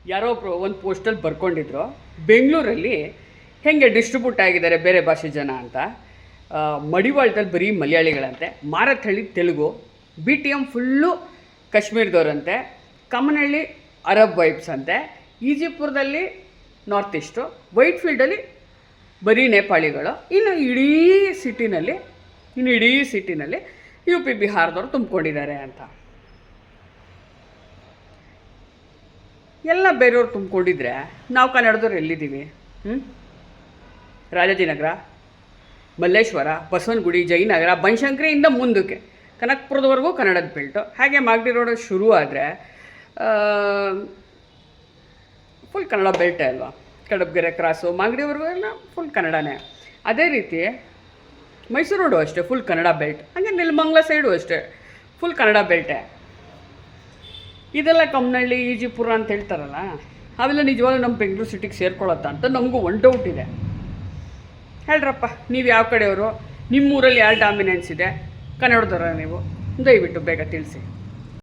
ಯಾರೋ ಒಂದು ಪೋಸ್ಟಲ್ಲಿ ಬರ್ಕೊಂಡಿದ್ರು, ಬೆಂಗಳೂರಲ್ಲಿ ಹೇಗೆ ಡಿಸ್ಟ್ರಿಬ್ಯೂಟ್ ಆಗಿದ್ದಾರೆ ಬೇರೆ ಭಾಷೆ ಜನ ಅಂತ. ಮಡಿವಾಳದಲ್ಲಿ ಬರೀ ಮಲಯಾಳಿಗಳಂತೆ, ಮಾರತ್ಹಳ್ಳಿ ತೆಲುಗು, BTM ಫುಲ್ಲು ಕಾಶ್ಮೀರದವ್ರಂತೆ, ಕಮ್ಮನಹಳ್ಳಿ ಅರಬ್ ವೈಬ್ಸ್ ಅಂತೆ, ಈಜಿಪುರದಲ್ಲಿ ನಾರ್ತ್ ಈಸ್ಟು, ವೈಟ್ಫೀಲ್ಡಲ್ಲಿ ಬರೀ ನೇಪಾಳಿಗಳು, ಇನ್ನು ಇಡೀ ಸಿಟಿನಲ್ಲಿ UP ಬಿಹಾರದವ್ರು ತುಂಬಿಕೊಂಡಿದ್ದಾರೆ ಅಂತ. ಎಲ್ಲ ಬೇರೆಯವ್ರು ತುಂಬಿಕೊಂಡಿದ್ರೆ ನಾವು ಕನ್ನಡದವ್ರು ಎಲ್ಲಿದ್ದೀವಿ? ರಾಜಾಜಿನಗರ, ಮಲ್ಲೇಶ್ವರ, ಬಸವನಗುಡಿ, ಜಯನಗರ, ಬನಶಂಕರಿಯಿಂದ ಮುಂದಕ್ಕೆ ಕನಕಪುರದವರೆಗೂ ಕನ್ನಡದ ಬೆಲ್ಟು. ಹಾಗೆ ಮಾಗಡಿ ರೋಡ್ ಶುರು ಆದರೆ ಫುಲ್ ಕನ್ನಡ ಬೆಲ್ಟೇ ಅಲ್ವಾ. ಕಡಬಗೆರೆ ಕ್ರಾಸು ಮಾಗಡಿವರೆಗೂ ಎಲ್ಲ ಫುಲ್ ಕನ್ನಡನೇ. ಅದೇ ರೀತಿ ಮೈಸೂರು ರೋಡು ಅಷ್ಟೇ ಫುಲ್ ಕನ್ನಡ ಬೆಲ್ಟ್. ಹಾಗೆ ನೆಲಮಂಗಲ ಸೈಡು ಅಷ್ಟೇ ಫುಲ್ ಕನ್ನಡ ಬೆಲ್ಟೇ. ಇದೆಲ್ಲ ಕಮ್ಮನಹಳ್ಳಿ, ಈಜಿಪುರ ಅಂತ ಹೇಳ್ತಾರಲ್ಲ, ಅವೆಲ್ಲ ನಿಜವಾಗ್ಲೂ ನಮ್ಮ ಬೆಂಗಳೂರು ಸಿಟಿಗೆ ಸೇರ್ಕೊಳ್ಳುತ್ತಾ ಅಂತ ನಮಗೂ ಒನ್ ಡೌಟ್ ಇದೆ. ಹೇಳ್ರಪ್ಪ, ನೀವು ಯಾವ ಕಡೆಯವರು? ನಿಮ್ಮೂರಲ್ಲಿ ಯಾರು ಡಾಮಿನೆನ್ಸ್ ಇದೆ? ಕನ್ನಡದವರ ನೀವು? ದಯವಿಟ್ಟು ಬೇಗ ತಿಳಿಸಿ.